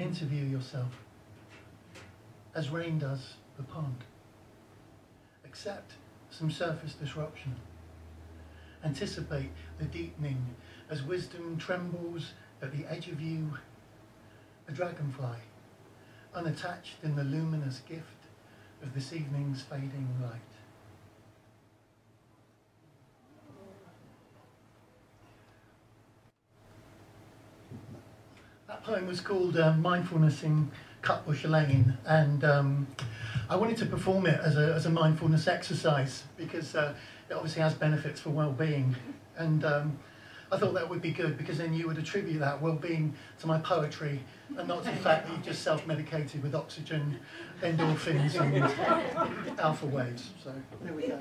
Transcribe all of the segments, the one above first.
Interview yourself as rain does the pond. Accept some surface disruption. Anticipate the deepening as wisdom trembles at the edge of you, a dragonfly, unattached in the luminous gift of this evening's fading light. That poem was called Mindfulness in Cutbush Lane, and I wanted to perform it as a mindfulness exercise because it obviously has benefits for well-being, and I thought that would be good because then you would attribute that well-being to my poetry and not to the fact that you've just self-medicated with oxygen, endorphins and alpha waves. So there we go.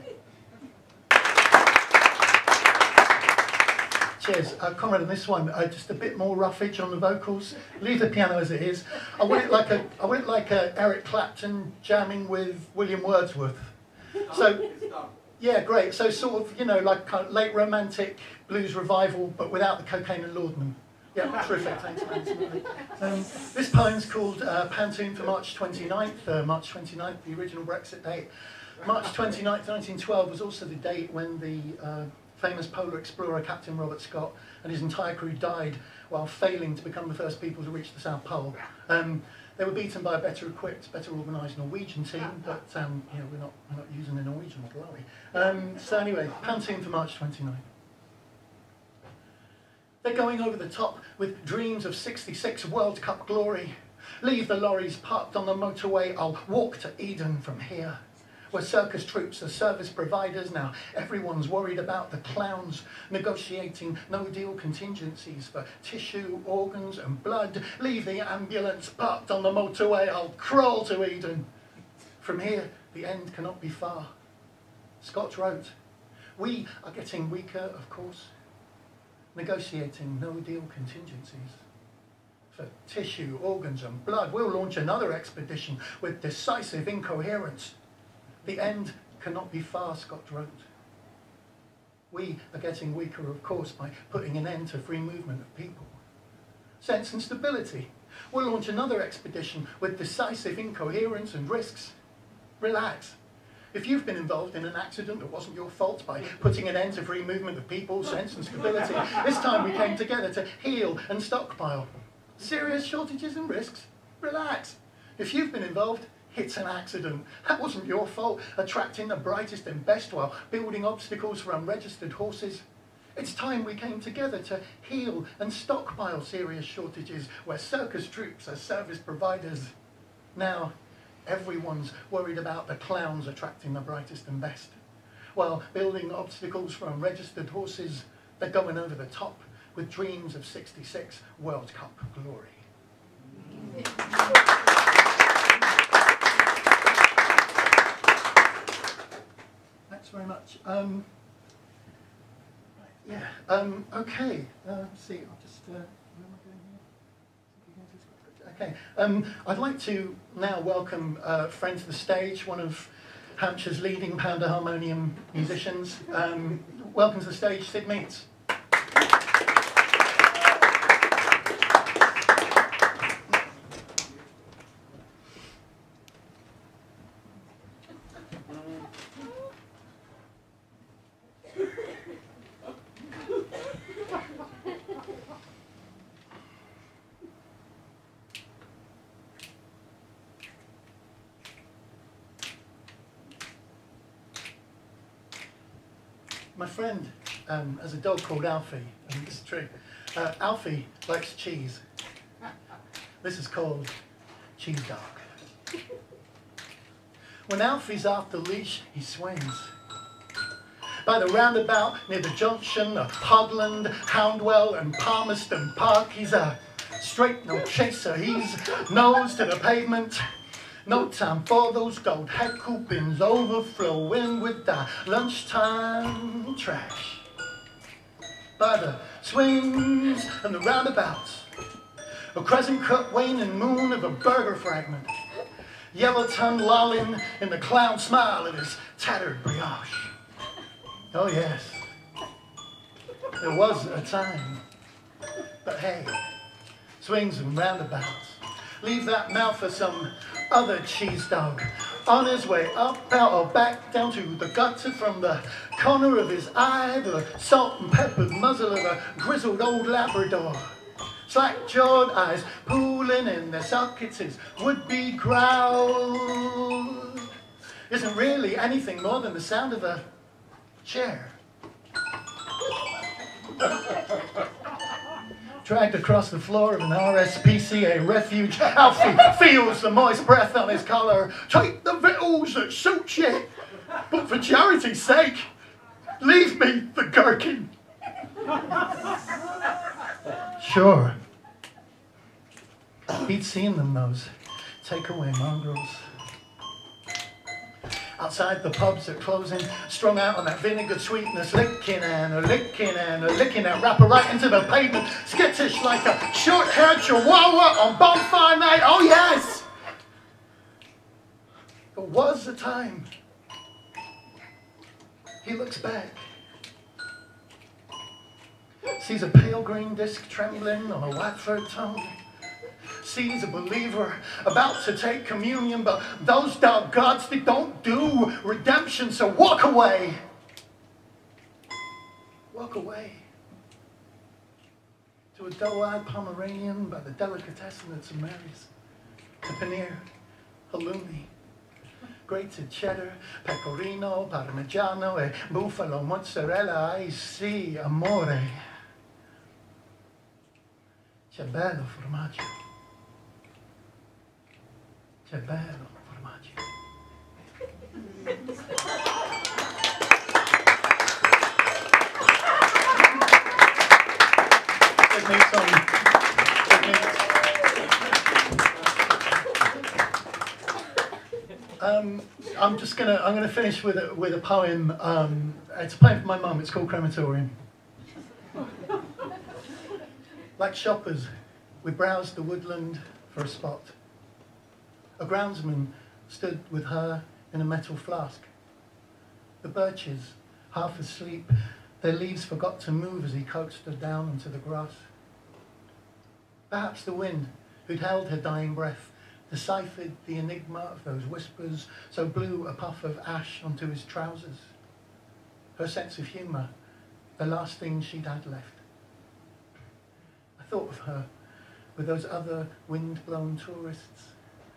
Cheers. Conrad, on this one, just a bit more roughage on the vocals. Leave the piano as it is. I want it like a Eric Clapton jamming with William Wordsworth. So, yeah, great. So sort of, you know, like kind of late romantic blues revival, but without the cocaine and laudanum. Yeah, terrific. Thanks, man. This poem's called Pantoum for March 29th. March 29th, the original Brexit date. March 29th, 1912 was also the date when the famous polar explorer Captain Robert Scott and his entire crew died while failing to become the first people to reach the South Pole. They were beaten by a better equipped, better organised Norwegian team, but you know, we're not using the Norwegian model, are we? So anyway, Pantoum for March 29th. They're going over the top with dreams of '66 World Cup glory. Leave the lorries parked on the motorway, I'll walk to Eden from here. Where circus troops are service providers now. Everyone's worried about the clowns, negotiating no-deal contingencies for tissue, organs and blood. Leave the ambulance parked on the motorway, I'll crawl to Eden. From here, the end cannot be far. Scott wrote, we are getting weaker, of course, negotiating no-deal contingencies. For tissue, organs and blood, we'll launch another expedition with decisive incoherence. The end cannot be far, Scott wrote. We are getting weaker, of course, by putting an end to free movement of people. Sense and stability. We'll launch another expedition with decisive incoherence and risks. Relax. If you've been involved in an accident that wasn't your fault by putting an end to free movement of people, sense and stability, this time we came together to heal and stockpile. Serious shortages and risks? Relax. If you've been involved, it's an accident. That wasn't your fault, attracting the brightest and best while building obstacles for unregistered horses. It's time we came together to heal and stockpile serious shortages where circus troops are service providers. Now, everyone's worried about the clowns attracting the brightest and best. While building obstacles for unregistered horses, they're going over the top with dreams of '66 World Cup glory. Thanks very much. Okay. Let's see. I'll just. Where am I going here? Okay. I'd like to now welcome a friend to the stage, one of Hampshire's leading pounder harmonium musicians. Welcome to the stage, Sid Meets. My friend has a dog called Alfie, and this is true. Alfie likes cheese. This is called Cheese Dog. When Alfie's off the leash, he swings. By the roundabout near the junction of Hogland, Houndwell and Palmerston Park, he's a straight no chaser. He's nose to the pavement. No time for those gold head coupons overflowing with the lunchtime trash. By the swings and the roundabouts, a crescent cut waning moon of a burger fragment, yellow tongue lolling in the clown smile of his tattered brioche. Oh yes, there was a time, but hey, swings and roundabouts, Leave that mouth for some other cheese dog. On his way up, out or back, down to the gutter, from the corner of his eye, the salt and peppered muzzle of a grizzled old Labrador. Slack-jawed eyes pooling in their sockets, his would-be growl isn't really anything more than the sound of a chair. Dragged across the floor of an RSPCA refuge, Alfie feels the moist breath on his collar. Take the victuals that suit you, but for charity's sake, leave me the gherkin. Sure. He'd seen them, those takeaway mongrels. Outside the pubs at closing, strung out on that vinegar sweetness, licking and a licking and a licking that wrapper right into the pavement, skittish like a short-haired chihuahua on bonfire night. Oh yes! There was a time. He looks back, sees a pale green disc trembling on a white-throat tongue. Sees a believer about to take communion, but those dog gods, they don't do redemption, so walk away. Walk away. To a doe-eyed Pomeranian by the delicatessen at St. Mary's. To paneer, halloumi, grated cheddar, pecorino, parmigiano, e buffalo mozzarella, I see, amore. C'è bello formaggio. C'è bello formaggio. I'm gonna finish with a poem. It's a poem for my mum. It's called Crematorium. Like shoppers, we browsed the woodland for a spot. A groundsman stood with her in a metal flask. The birches, half asleep, their leaves forgot to move as he coaxed her down into the grass. Perhaps the wind, who'd held her dying breath, deciphered the enigma of those whispers, so blew a puff of ash onto his trousers. Her sense of humour, the last thing she'd had left. I thought of her with those other wind-blown tourists,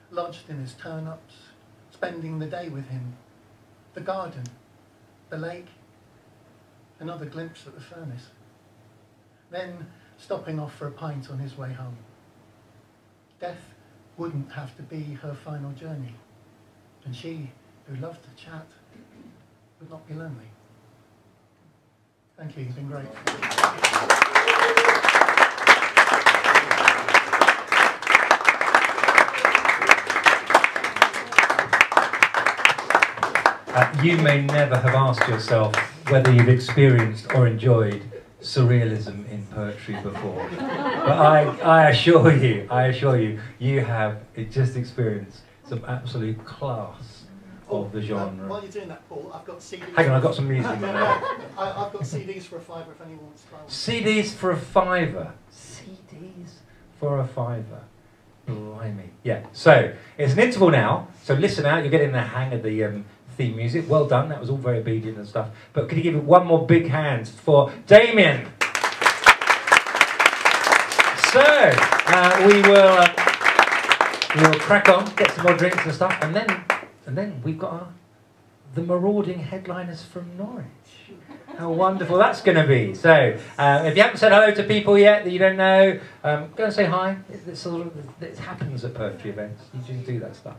lodged in his turn-ups, spending the day with him. The garden, the lake, another glimpse at the furnace. Then stopping off for a pint on his way home. Death wouldn't have to be her final journey, and she, who loved to chat, would not be lonely. Thank you, you've been great. You may never have asked yourself whether you've experienced or enjoyed surrealism in poetry before. But I assure you, you have just experienced some absolute class of the genre. While you're doing that, Paul, I've got CDs. Hang on, I've got some music in there. I've got CDs for a fiver if anyone wants to buy one. CDs for a fiver. CDs for a fiver. Blimey. Yeah, so it's an interval now, so listen out, you're getting the hang of the theme music. Well done, that was all very obedient and stuff. But could you give it one more big hand for Damian? So, we will crack on, get some more drinks and stuff, and then we've got the marauding headliners from Norwich. How wonderful that's going to be. So, if you haven't said hello to people yet that you don't know, go and say hi. It happens at poetry events. You do that stuff.